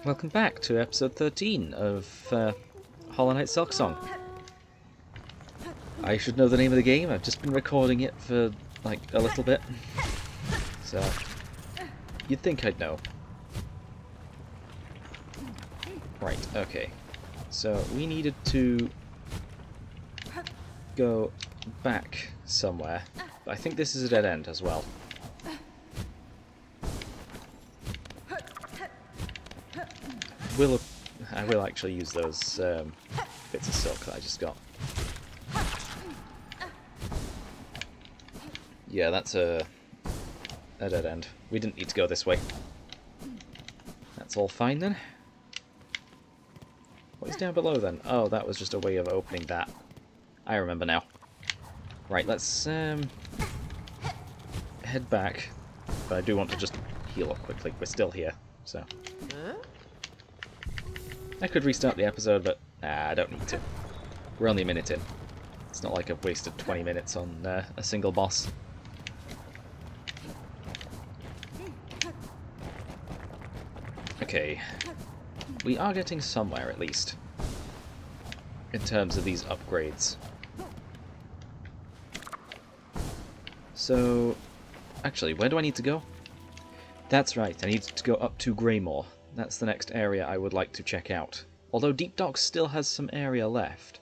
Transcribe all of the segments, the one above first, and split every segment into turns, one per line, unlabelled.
Welcome back to episode 13 of Hollow Knight Silksong. I should know the name of the game. I've just been recording it for like a little bit, so you'd think I'd know. Right, okay. So we needed to go back somewhere. But I think this is a dead end as well. I will actually use those bits of silk that I just got. Yeah, that's a dead end. We didn't need to go this way. That's all fine then. What is down below then? Oh, that was just a way of opening that. I remember now. Right, let's head back. But I do want to just heal up quickly. We're still here, so... I could restart the episode, but nah, I don't need to. We're only a minute in. It's not like I've wasted 20 minutes on a single boss. Okay. We are getting somewhere, at least. In terms of these upgrades. So... Actually, where do I need to go? That's right, I need to go up to Greymore. That's the next area I would like to check out. Although Deep Docks still has some area left.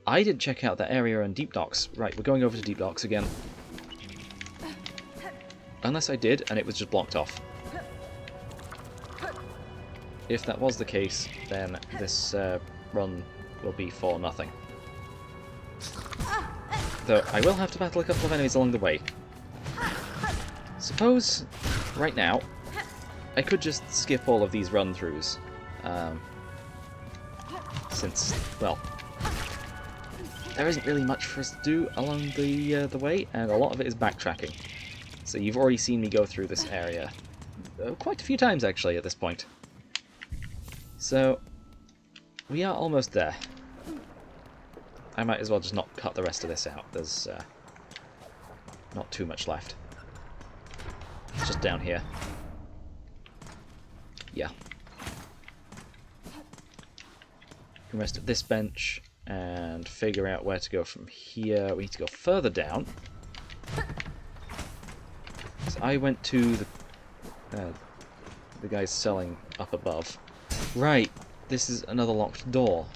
I didn't check out that area in Deep Docks. Right, we're going over to Deep Docks again. Unless I did, and it was just blocked off. If that was the case, then this run will be for nothing. Though I will have to battle a couple of enemies along the way. Suppose, right now, I could just skip all of these run-throughs, since, well, there isn't really much for us to do along the way, and a lot of it is backtracking. So you've already seen me go through this area quite a few times, actually, at this point. So, we are almost there. I might as well just not cut the rest of this out. There's not too much left. It's just down here. Yeah. The rest of this bench and figure out where to go from here. We need to go further down. So I went to the guys selling up above. Right, this is another locked door.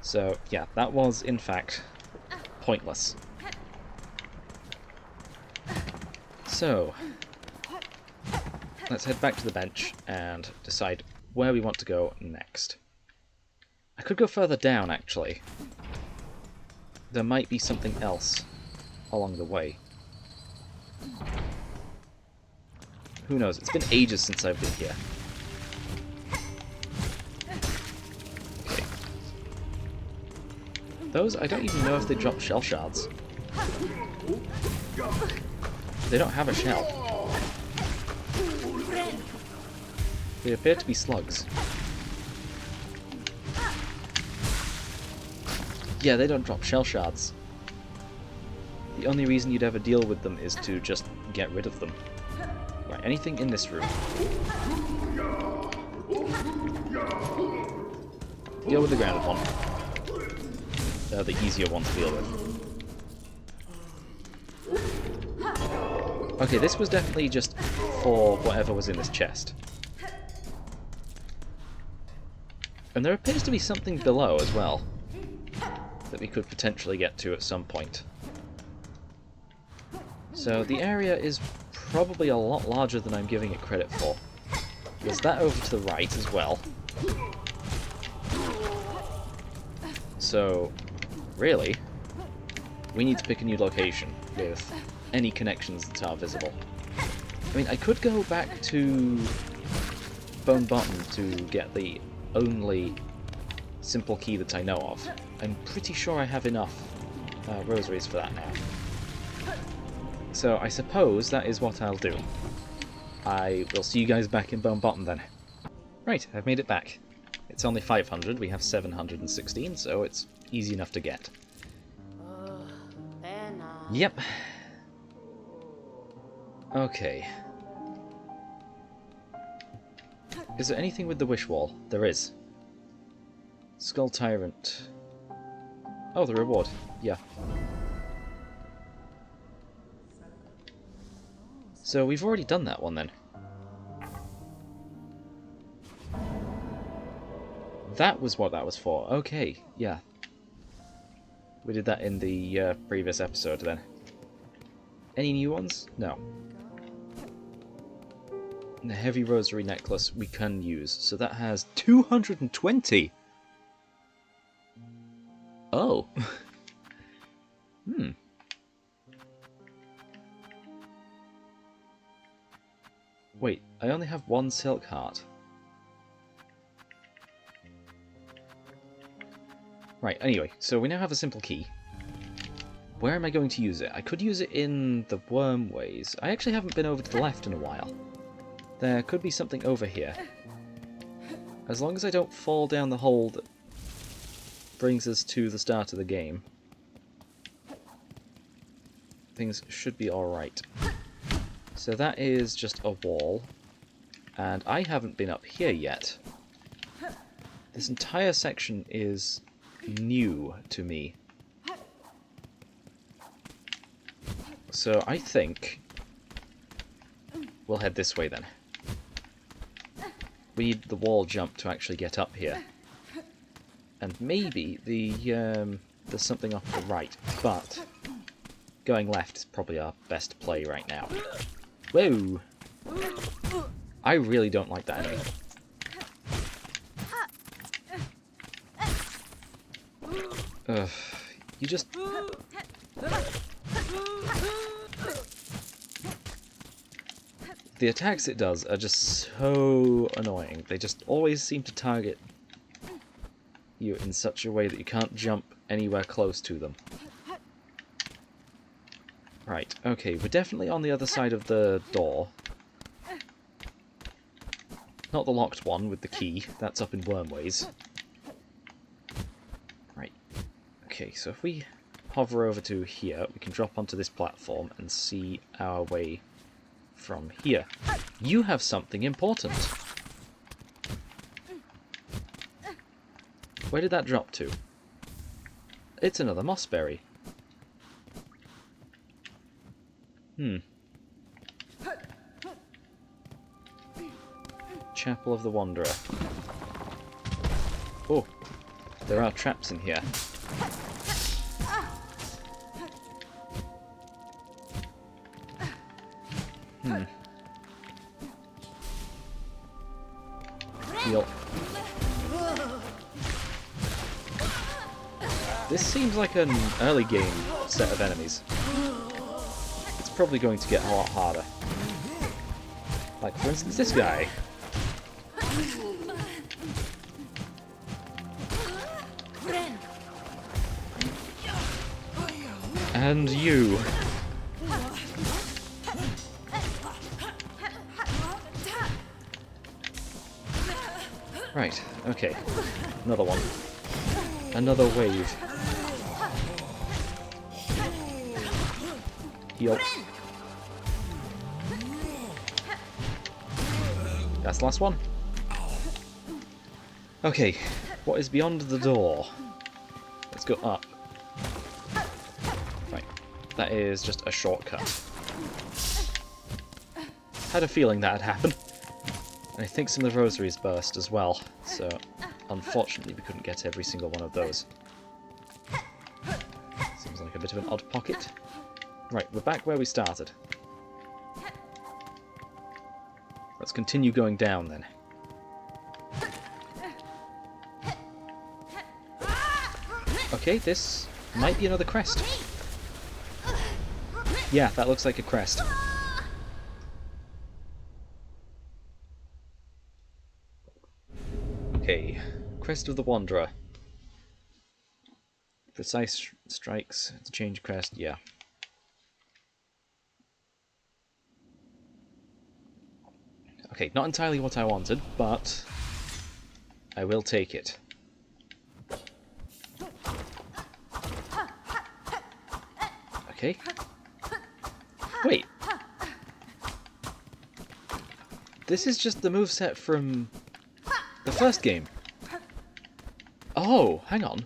So yeah, that was in fact pointless. So let's head back to the bench and decide where we want to go next. I could go further down, actually. There might be something else along the way. Who knows? It's been ages since I've been here. Okay. Those, I don't even know if they drop shell shards. They don't have a shell. They appear to be slugs. Yeah, they don't drop shell shards. The only reason you'd ever deal with them is to just get rid of them. Right, anything in this room? Deal with the grounded one. They're the easier one to deal with. Okay, this was definitely just for whatever was in this chest. And there appears to be something below as well that we could potentially get to at some point. So the area is probably a lot larger than I'm giving it credit for. There's that over to the right as well. So, really, we need to pick a new location with any connections that are visible. I mean, I could go back to Bone Bottom to get the only simple key that I know of. I'm pretty sure I have enough rosaries for that now. So I suppose that is what I'll do. I will see you guys back in Bone Bottom then. Right, I've made it back. It's only 500, we have 716, so it's easy enough to get. Yep. Okay. Is there anything with the wish wall? There is. Skull Tyrant. Oh, the reward. Yeah. So we've already done that one then. That was what that was for. Okay, yeah. We did that in the previous episode then. Any new ones? No. The heavy rosary necklace we can use. So that has 220! Oh. Hmm. Wait, I only have one silk heart. Right, anyway, so we now have a simple key. Where am I going to use it? I could use it in the wormways. I actually haven't been over to the left in a while. There could be something over here. As long as I don't fall down the hole that brings us to the start of the game, things should be alright. So that is just a wall, and I haven't been up here yet. This entire section is new to me. So I think we'll head this way then. We need the wall jump to actually get up here. And maybe there's something off the right, but going left is probably our best play right now. Whoa! I really don't like that enemy. Ugh, you just... The attacks it does are just so annoying. They just always seem to target you in such a way that you can't jump anywhere close to them. Right, okay, we're definitely on the other side of the door. Not the locked one with the key, that's up in Wormways. Right, okay, so if we hover over to here, we can drop onto this platform and see our way from here. You have something important! Where did that drop to? It's another mossberry. Chapel of the Wanderer. Oh, there are traps in here. Heal. This seems like an early game set of enemies. It's probably going to get a lot harder. Like, for instance, this guy. And you. Right, okay. Another one. Another wave. Heal. That's the last one. Okay, what is beyond the door? Let's go up. Right, that is just a shortcut. Had a feeling that'd happen. And I think some of the rosaries burst as well, so unfortunately we couldn't get every single one of those. Seems like a bit of an odd pocket. Right, we're back where we started. Let's continue going down then. Okay, this might be another crest. Yeah, that looks like a crest. Okay, Crest of the Wanderer. Precise strikes to change crest, yeah. Okay, not entirely what I wanted, but I will take it. Okay. Wait. This is just the moveset from The first game. Oh, hang on.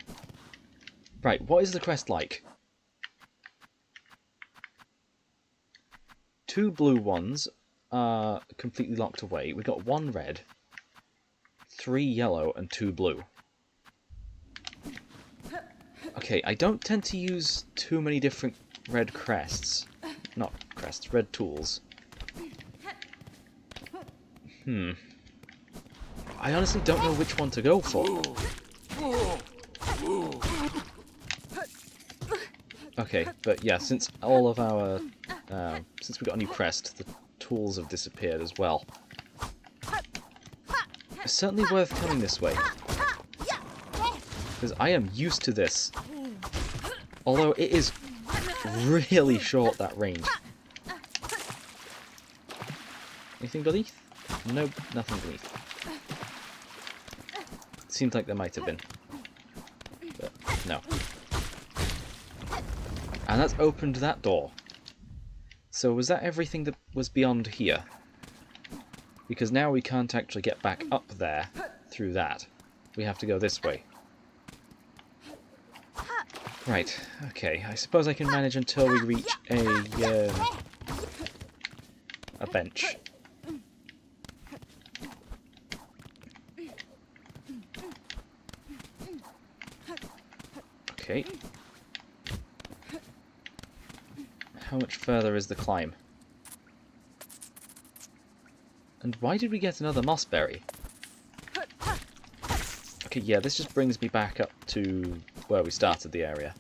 Right, what is the crest like? 2 blue ones are completely locked away. We've got 1 red, 3 yellow, and 2 blue. Okay, I don't tend to use too many different red crests. Not crests, red tools. I honestly don't know which one to go for. Okay, but yeah, since all of our... since we got a new crest, the tools have disappeared as well. It's certainly worth coming this way. Because I am used to this. Although it is really short, that range. Anything beneath? Nope, nothing beneath. Seemed like there might have been. But no. And that's opened that door. So was that everything that was beyond here? Because now we can't actually get back up there through that. We have to go this way. Right, okay. I suppose I can manage until we reach a bench. Okay. How much further is the climb? And why did we get another mossberry? Okay, yeah, this just brings me back up to where we started the area.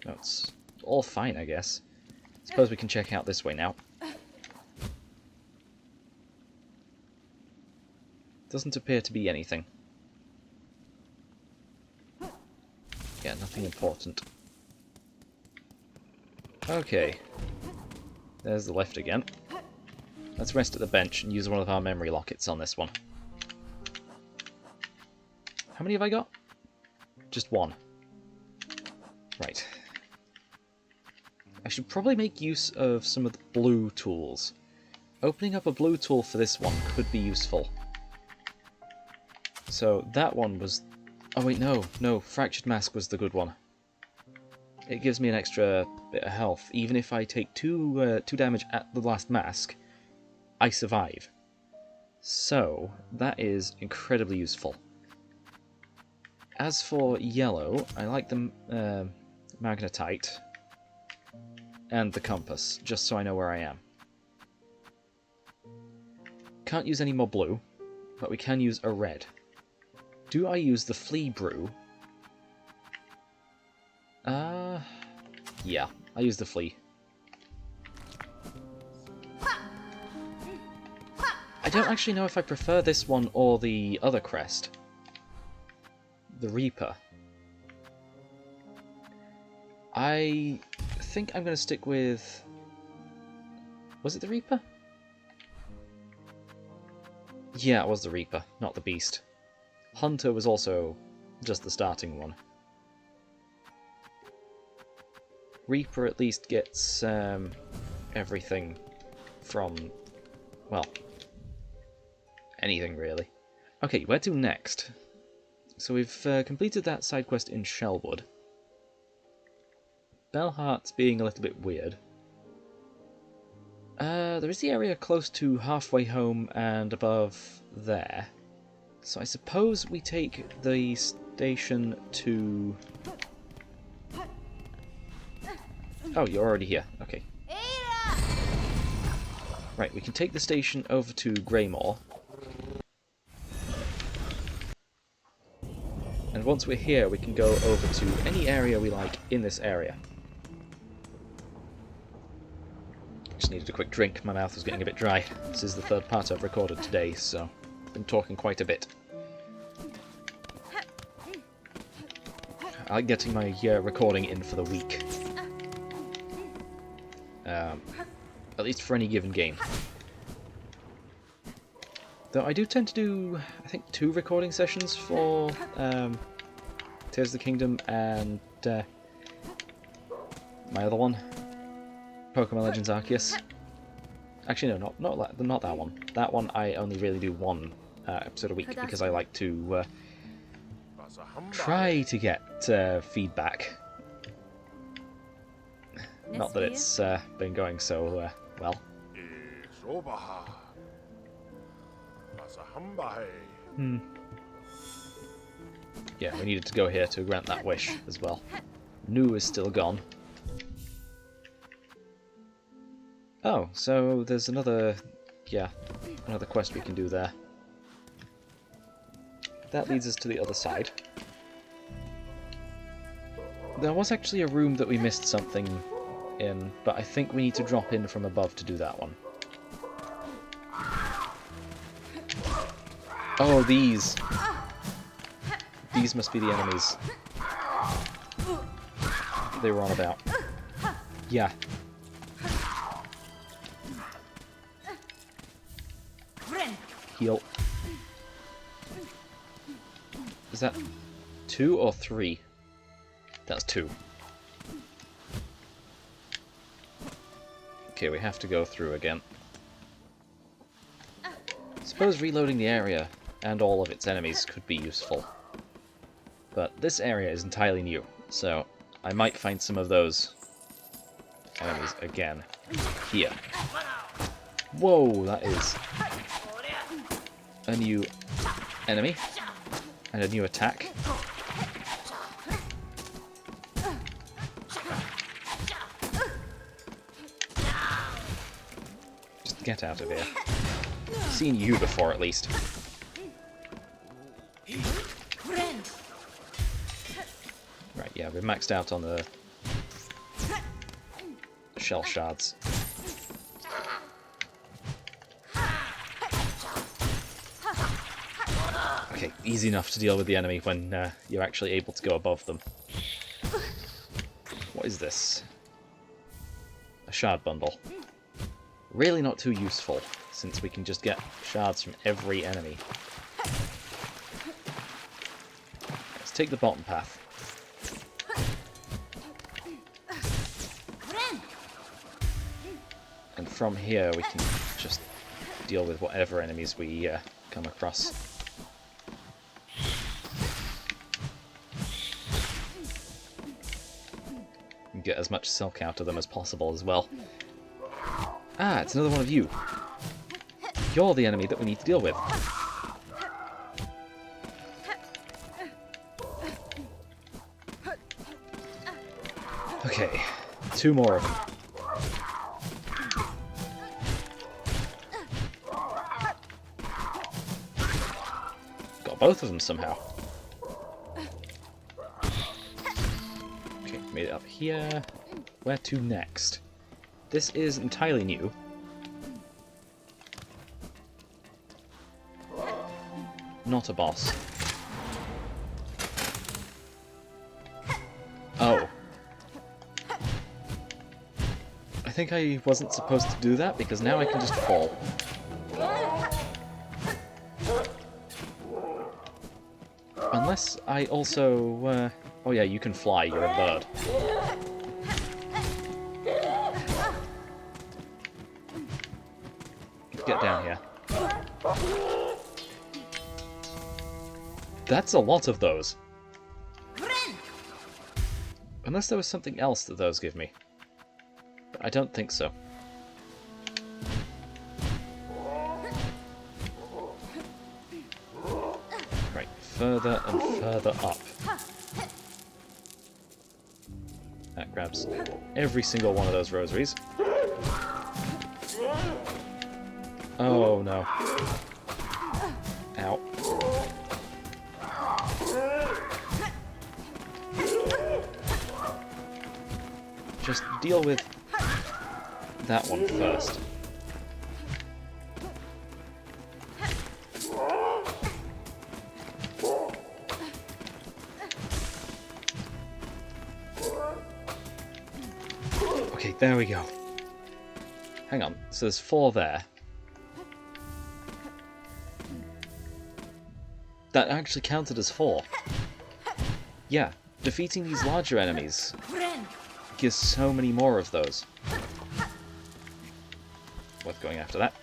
That's all fine, I guess. Suppose we can check out this way now. Doesn't appear to be anything. Yeah, nothing important. Okay. There's the lift again. Let's rest at the bench and use one of our memory lockets on this one. How many have I got? Just 1. Right. I should probably make use of some of the blue tools. Opening up a blue tool for this one could be useful. So that one was... Oh wait, no, Fractured Mask was the good one. It gives me an extra bit of health. Even if I take 2 damage at the last mask, I survive. So, that is incredibly useful. As for yellow, I like the magnetite and the compass, just so I know where I am. Can't use any more blue, but we can use a red. Do I use the flea brew? Yeah, I use the flea. I don't actually know if I prefer this one or the other crest. The Reaper. I think I'm going to stick with... Was it the Reaper? Yeah, it was the Reaper, not the Beast. Hunter was also just the starting one. Reaper at least gets everything from, well, anything really. Okay, where to next? So we've completed that side quest in Shellwood. Bellheart's being a little bit weird. There is the area close to halfway home and above there. So I suppose we take the station to... Oh, you're already here. Okay. Right, we can take the station over to Greymore. And once we're here, we can go over to any area we like in this area. Just needed a quick drink, my mouth was getting a bit dry. This is the 3rd part I've recorded today, so I've been talking quite a bit. I like getting my recording in for the week. At least for any given game. Though I do tend to do, I think, 2 recording sessions for Tears of the Kingdom and my other one, Pokémon Legends Arceus. Actually, no, not that one. That one I only really do one episode a week because I like to try to get feedback. Not that it's been going so well. Yeah, we needed to go here to grant that wish as well. Nu is still gone. Oh, so there's another quest we can do there. That leads us to the other side. There was actually a room that we missed something in, but I think we need to drop in from above to do that one. Oh, these! These must be the enemies they were on about. Yeah. Heal. Is that 2 or 3? That's 2. Okay, we have to go through again. Suppose reloading the area and all of its enemies could be useful. But this area is entirely new, so I might find some of those enemies again here. Whoa, that is a new enemy and a new attack. Just get out of here. Seen you before, at least. Right, yeah, we've maxed out on the shell shards. Okay, easy enough to deal with the enemy when you're actually able to go above them. What is this? A shard bundle. Really not too useful, since we can just get shards from every enemy. Let's take the bottom path. And from here we can just deal with whatever enemies we come across. And get as much silk out of them as possible as well. Ah, it's another one of you. You're the enemy that we need to deal with. Okay, 2 more of them. Got both of them somehow. Okay, made it up here. Where to next? This is entirely new. Not a boss. Oh. I think I wasn't supposed to do that, because now I can just fall. Unless I also... oh yeah, you can fly, you're a bird. Get down here. That's a lot of those. Unless there was something else that those give me. But I don't think so. Right, further and further up. That grabs every single one of those rosaries. Oh no. Ow. Just deal with that one first. Okay, there we go. Hang on, so there's 4 there. That actually counted as 4. Yeah, defeating these larger enemies gives so many more of those. Worth going after that.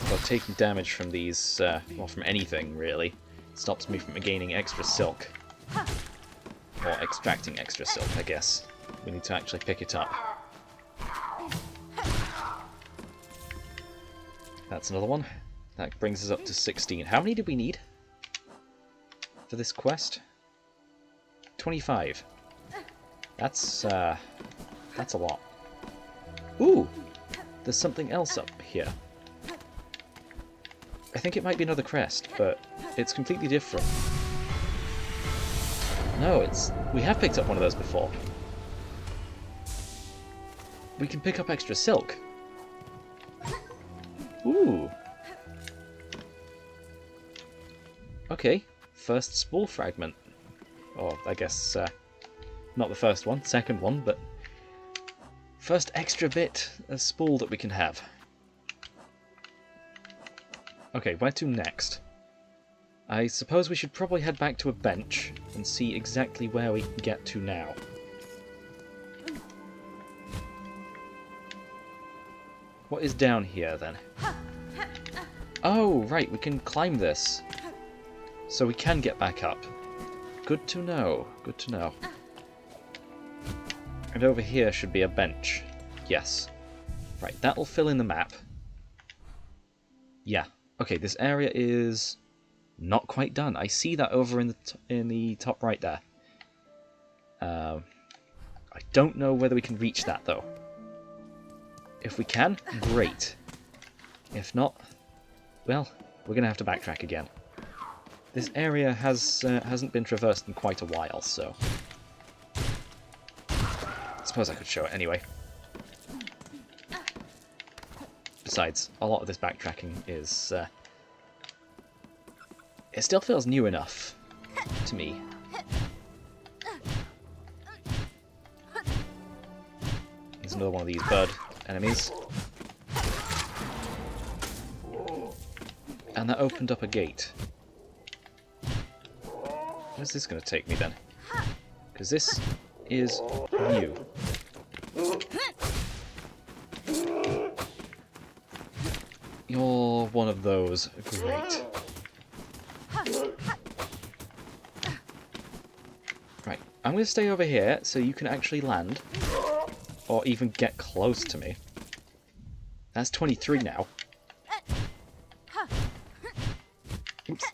But taking damage from these, well, from anything, really, stops me from gaining extra silk. Or extracting extra silk, I guess. We need to actually pick it up. That's another one. That brings us up to 16. How many did we need for this quest? 25. That's a lot. Ooh! There's something else up here. I think it might be another crest, but it's completely different. No, we have picked up one of those before. We can pick up extra silk. Ooh. Okay, first spool fragment. Or, I guess, not the first one, second one, but first extra bit of spool that we can have. Okay, where to next? I suppose we should probably head back to a bench and see exactly where we can get to now. What is down here, then? Oh, right, we can climb this. So we can get back up. Good to know, good to know. And over here should be a bench. Yes. Right, that'll fill in the map. Yeah. Okay, this area is not quite done. I see that over in the top right there. I don't know whether we can reach that, though. If we can, great. If not, well, we're going to have to backtrack again. This area hasn't been traversed in quite a while, so I suppose I could show it anyway. Besides, a lot of this backtracking is... it still feels new enough to me. There's another one of these bird enemies. And that opened up a gate. Where's this going to take me then? Because this is new. You're one of those. Great. Right, I'm going to stay over here so you can actually land. Or even get close to me. That's 23 now. Oops.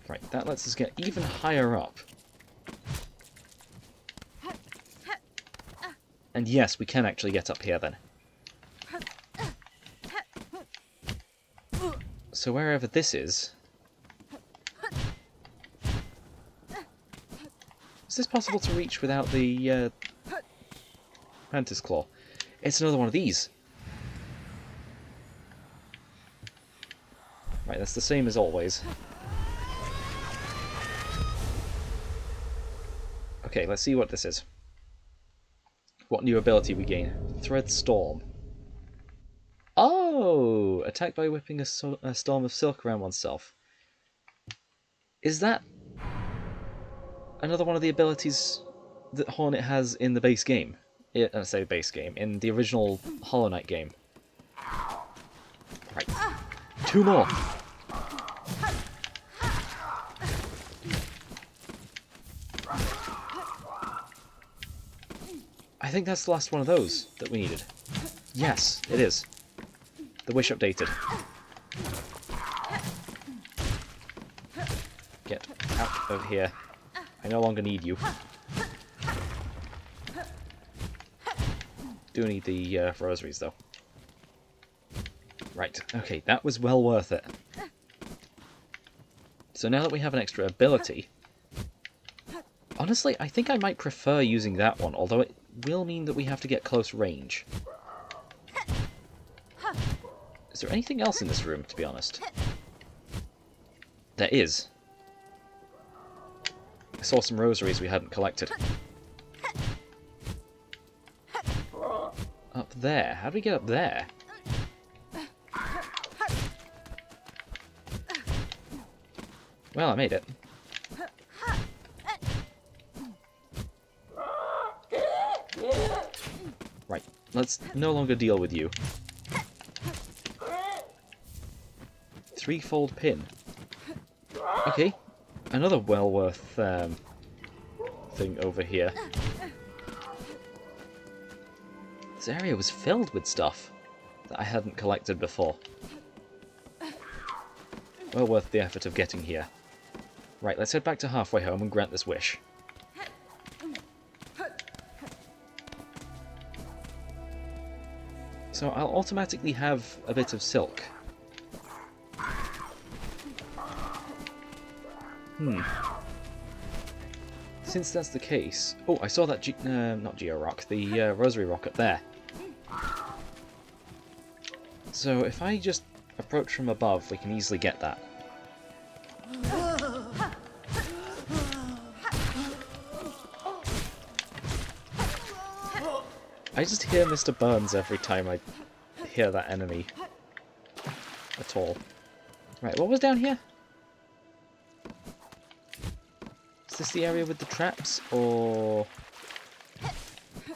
Right, that lets us get even higher up. And yes, we can actually get up here then. So wherever this is this possible to reach without the Mantis Claw? It's another one of these. Right, that's the same as always. Okay, let's see what this is. What new ability we gain? Thread Storm. Oh! Attacked by whipping a storm of silk around oneself. Is that another one of the abilities that Hornet has in the base game? I say base game, in the original Hollow Knight game. Right. 2 more! I think that's the last one of those that we needed. Yes, it is. The wish updated. Get out of here. I no longer need you. Do need the rosaries, though. Right, okay, that was well worth it. So now that we have an extra ability... Honestly, I think I might prefer using that one, although it will mean that we have to get close range. Is there anything else in this room, to be honest? There is. I saw some rosaries we hadn't collected. Up there? How do we get up there? Well, I made it. let's no longer deal with you. Threefold pin. Okay, another well worth thing over here. This area was filled with stuff that I hadn't collected before. Well worth the effort of getting here. Right, let's head back to halfway home and grant this wish. So I'll automatically have a bit of silk. Since that's the case... Oh, I saw that not Geo-Rock, the Rosary Rocket there. So if I just approach from above, we can easily get that. I just hear Mr. Burns every time I hear that enemy. At all. Right, what was down here? Is this the area with the traps, or...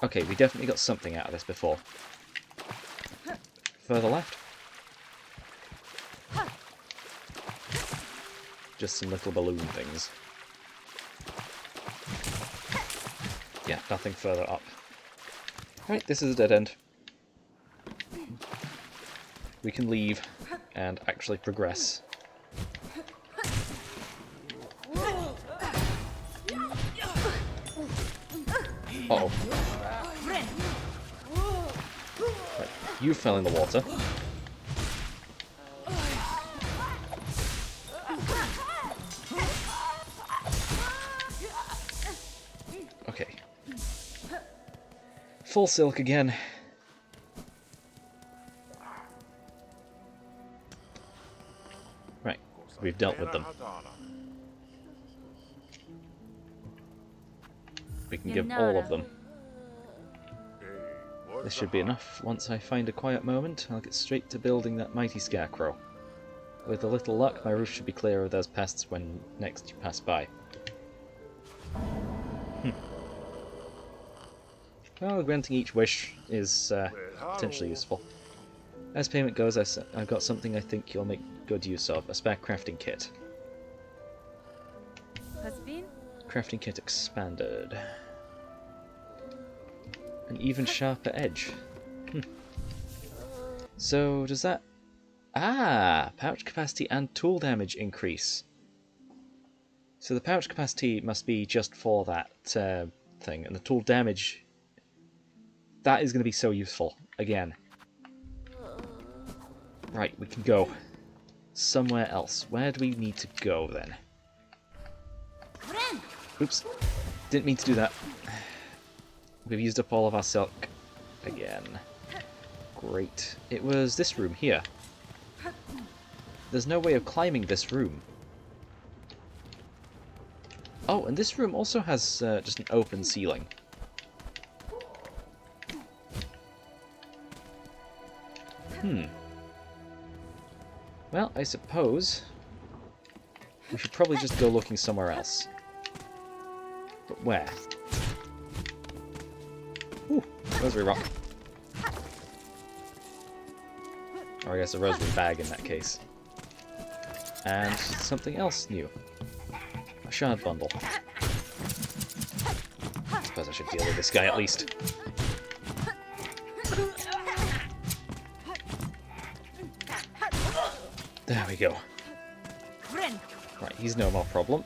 Okay, we definitely got something out of this before. Further left. Just some little balloon things. Yeah, nothing further up. Right, this is a dead end. We can leave and actually progress. Uh-oh. Right, you fell in the water. Okay. Full silk again. Right, we've dealt with them. We can give all of them. This should be enough. Once I find a quiet moment, I'll get straight to building that mighty scarecrow. With a little luck, my roof should be clear of those pests when next you pass by. Well, granting each wish is potentially useful. As payment goes, I've got something I think you'll make good use of. A spare crafting kit. Crafting kit expanded. An even sharper edge. So, does that... Ah! Pouch capacity and tool damage increase. So the pouch capacity must be just for that thing, and the tool damage... That is going to be so useful, again. Right, we can go somewhere else. Where do we need to go, then? Oops. Didn't mean to do that. We've used up all of our silk again. Great. It was this room here. There's no way of climbing this room. Oh, and this room also has just an open ceiling. Well, I suppose we should probably just go looking somewhere else. But where? Ooh, rosary rock. Or I guess a rosary bag in that case. And something else new. A shard bundle. I suppose I should deal with this guy at least. There we go. Right, he's no more problem.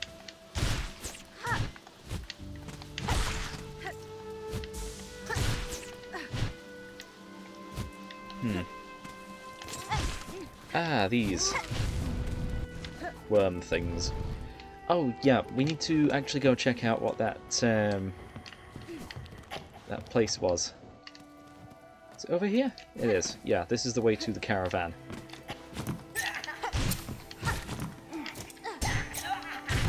Ah, these worm things. Oh, yeah, we need to actually go check out what that that place was. Is it over here? It is. Yeah, this is the way to the caravan.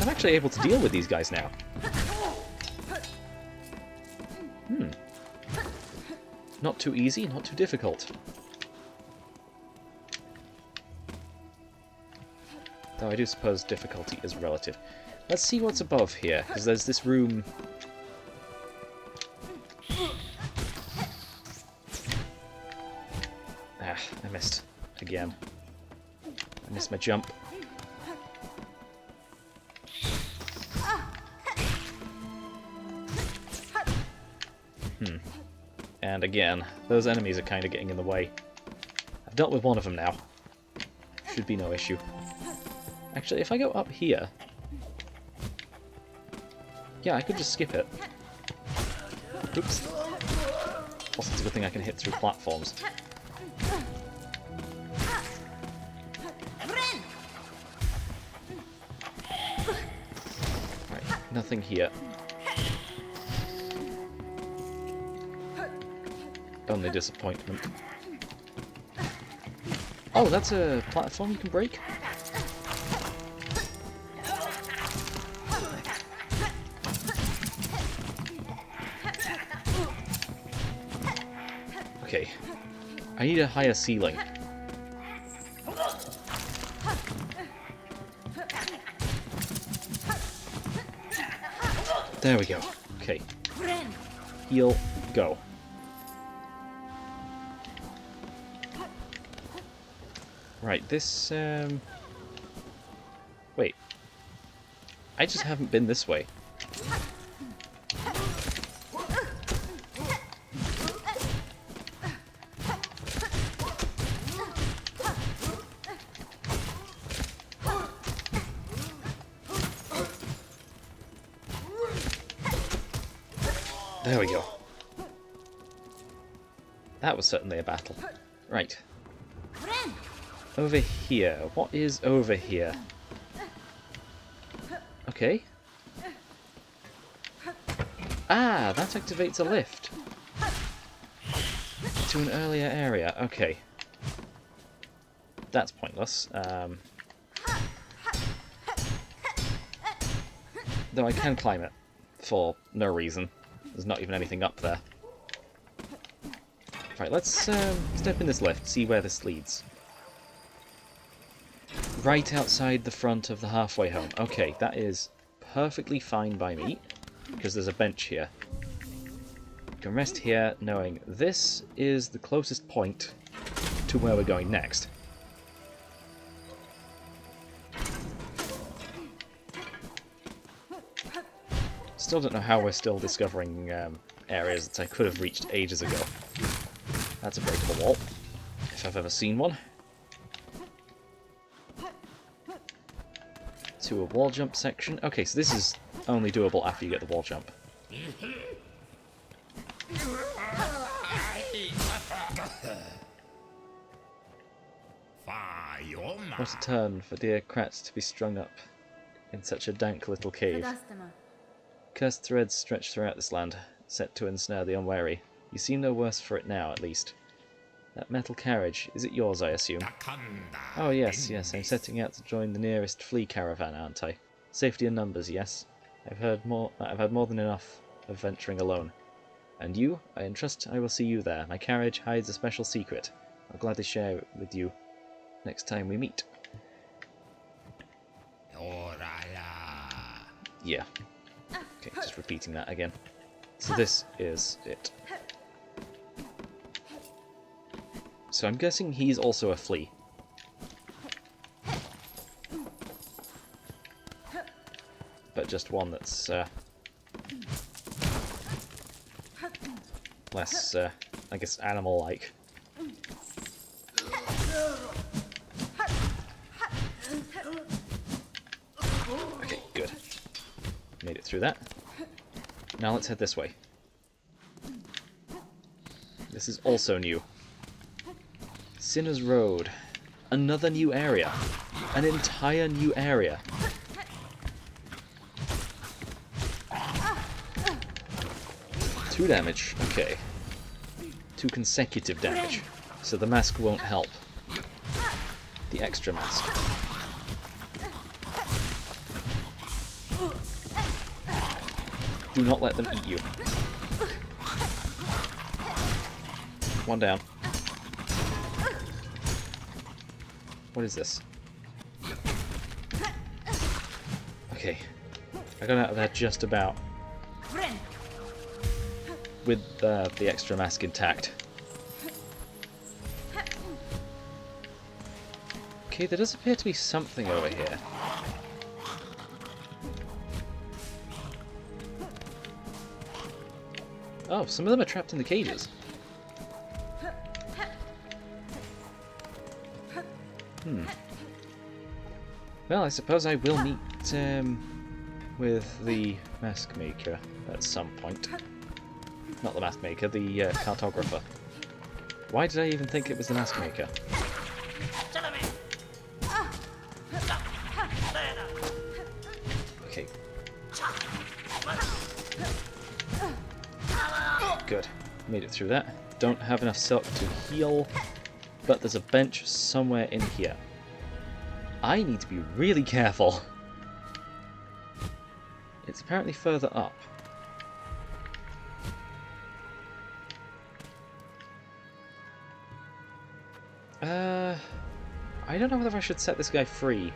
I'm actually able to deal with these guys now. Not too easy, not too difficult. Though I do suppose difficulty is relative. Let's see what's above here, because there's this room... I missed again. I missed my jump. And again, those enemies are kind of getting in the way. I've dealt with one of them now. Should be no issue. Actually, if I go up here... Yeah, I could just skip it. Oops. Also, it's a good thing I can hit through platforms. Right, nothing here. Only disappointment. Oh, that's a platform you can break? Okay. I need a higher ceiling. There we go. Okay. Heal, go. Right, this, wait. I just haven't been this way. There we go. That was certainly a battle. Right. Over here. What is over here? Okay. Ah, that activates a lift. To an earlier area. Okay. That's pointless. Though I can climb it. For no reason. There's not even anything up there. Right, let's step in this lift, see where this leads. Right outside the front of the halfway home. Okay, that is perfectly fine by me, because there's a bench here. You can rest here knowing this is the closest point to where we're going next. Still don't know how we're still discovering areas that I could have reached ages ago. That's a breakable wall, if I've ever seen one. To a wall jump section. Okay, so this is only doable after you get the wall jump. What a turn for dear Kratz to be strung up in such a dank little cave. Cursed threads stretch throughout this land, set to ensnare the unwary. You seem no worse for it now, at least. That metal carriage, is it yours, I assume? Oh yes, I'm setting out to join the nearest flea caravan, aren't I? Safety in numbers, yes. I've had more than enough of venturing alone. And you? I entrust I will see you there. My carriage hides a special secret. I'll gladly share it with you next time we meet. Yeah. Okay, just repeating that again. So this is it. So I'm guessing he's also a flea. But just one that's less, I guess, animal-like. Okay, good. Made it through that. Now let's head this way. This is also new. Sinner's Road. Another new area. An entire new area. Two damage. Okay. 2 consecutive damage. So the mask won't help. The extra mask. Do not let them eat you. One down. What is this? Okay. I got out of there just about. With the extra mask intact. Okay, there does appear to be something over here. Oh, some of them are trapped in the cages. Well, I suppose I will meet with the mask maker at some point. Not the mask maker, the cartographer. Why did I even think it was the mask maker? Okay. Good. Made it through that. Don't have enough silk to heal, but there's a bench somewhere in here. I need to be really careful. It's apparently further up. I don't know whether I should set this guy free.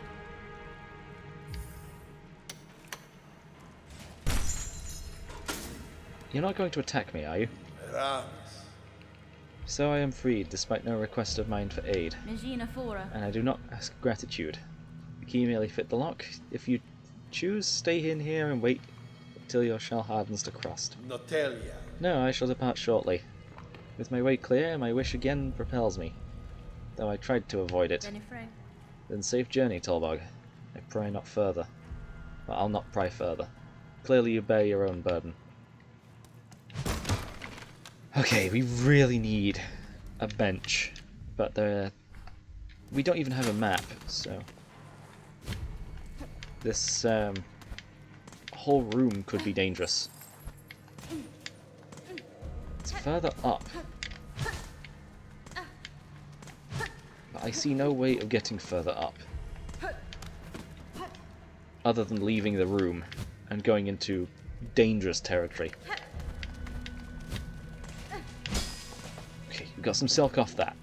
You're not going to attack me, are you? So I am freed, despite no request of mine for aid. And I do not ask gratitude. The key merely fit the lock. If you choose, stay in here and wait until your shell hardens to crust. No, I shall depart shortly. With my way clear, my wish again propels me. Though I tried to avoid it. Then safe journey, Tolbog. I pry not further. But I'll not pry further. Clearly you bear your own burden. Okay, we really need a bench. But we don't even have a map, so... This whole room could be dangerous. It's further up. But I see no way of getting further up. Other than leaving the room and going into dangerous territory. Okay, we got some silk off that.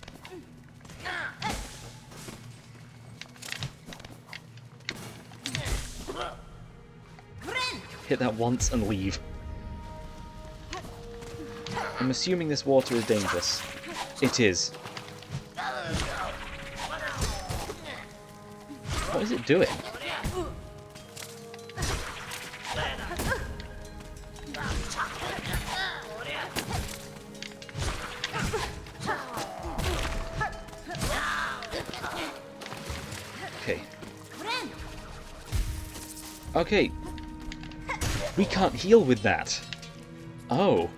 Hit that once and leave. I'm assuming this water is dangerous. It is. What is it doing? Okay. Okay. We can't heal with that. Oh.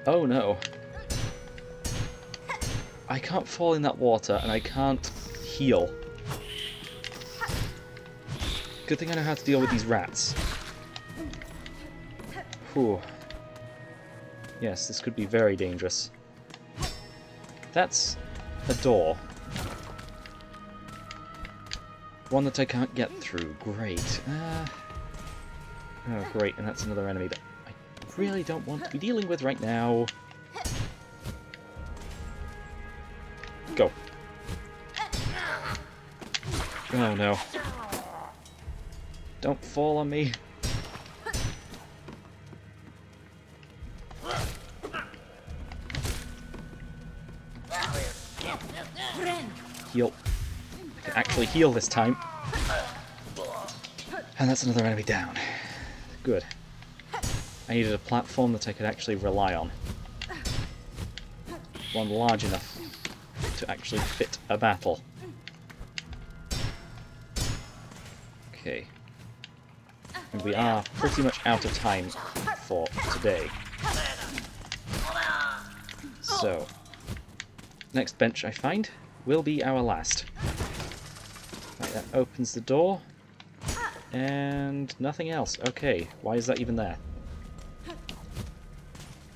Oh no. I can't fall in that water and I can't heal. Good thing I know how to deal with these rats. Whew. Yes, this could be very dangerous. That's a door. One that I can't get through. Great. Oh, great, and that's another enemy that I really don't want to be dealing with right now. Go. Oh no. Don't fall on me. Heal. I can actually heal this time. And that's another enemy down. Good. I needed a platform that I could actually rely on. One large enough to actually fit a battle. Okay. And we are pretty much out of time for today. So, next bench I find will be our last. Right, that opens the door. And nothing else. Okay, why is that even there?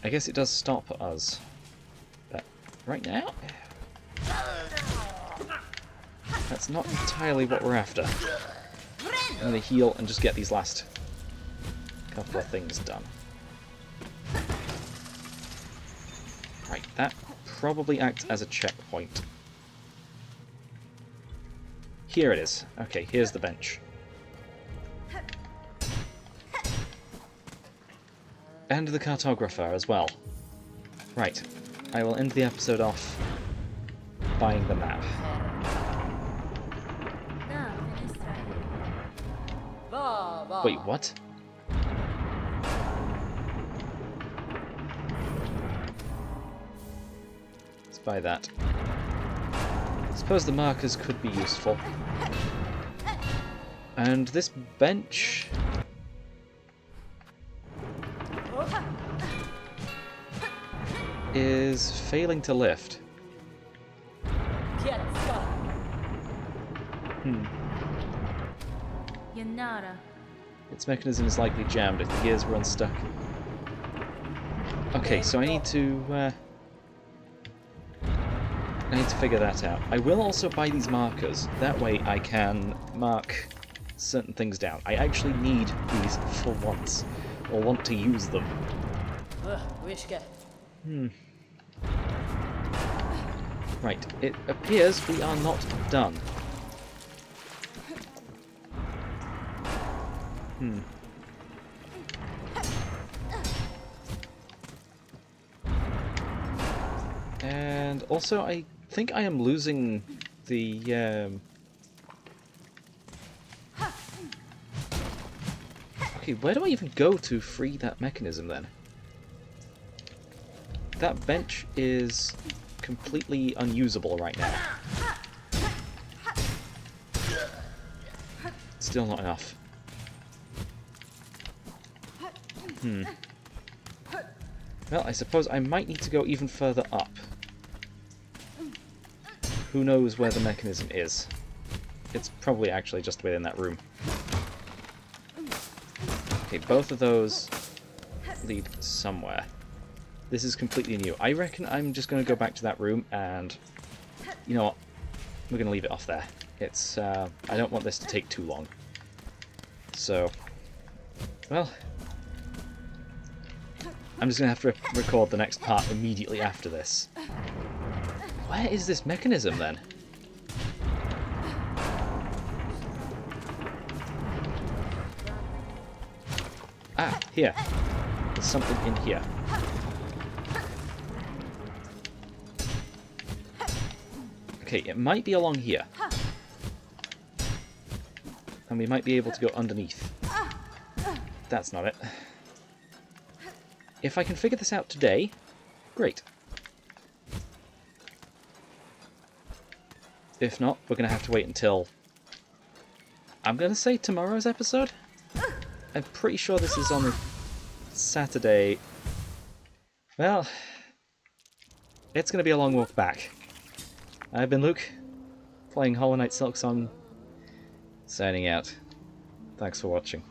I guess it does stop us. But right now, that's not entirely what we're after. I'm going to heal and just get these last couple of things done. Right, that probably acts as a checkpoint. Here it is. Okay, here's the bench. And the cartographer as well. Right. I will end the episode off buying the map. Wait, what? Let's buy that. I suppose the markers could be useful. And this bench... is failing to lift. Its mechanism is likely jammed if the gears were unstuck. Okay, so I need to figure that out. I will also buy these markers. That way I can mark certain things down. I actually need these for once, or want to use them. Right, it appears we are not done. And also, I think I am losing the... Okay, where do I even go to free that mechanism then? That bench is completely unusable right now. Still not enough. Well, I suppose I might need to go even further up. Who knows where the mechanism is? It's probably actually just within that room. Okay, both of those lead somewhere. This is completely new. I reckon I'm just going to go back to that room and... You know what? We're going to leave it off there. It's, I don't want this to take too long. So... Well... I'm just going to have to record the next part immediately after this. Where is this mechanism, then? Ah, here. There's something in here. Okay, it might be along here. And we might be able to go underneath. That's not it. If I can figure this out today, great. If not, we're going to have to wait until... I'm going to say tomorrow's episode? I'm pretty sure this is on a Saturday. Well, it's going to be a long walk back. I've been Luke, playing Hollow Knight Silksong, signing out. Thanks for watching.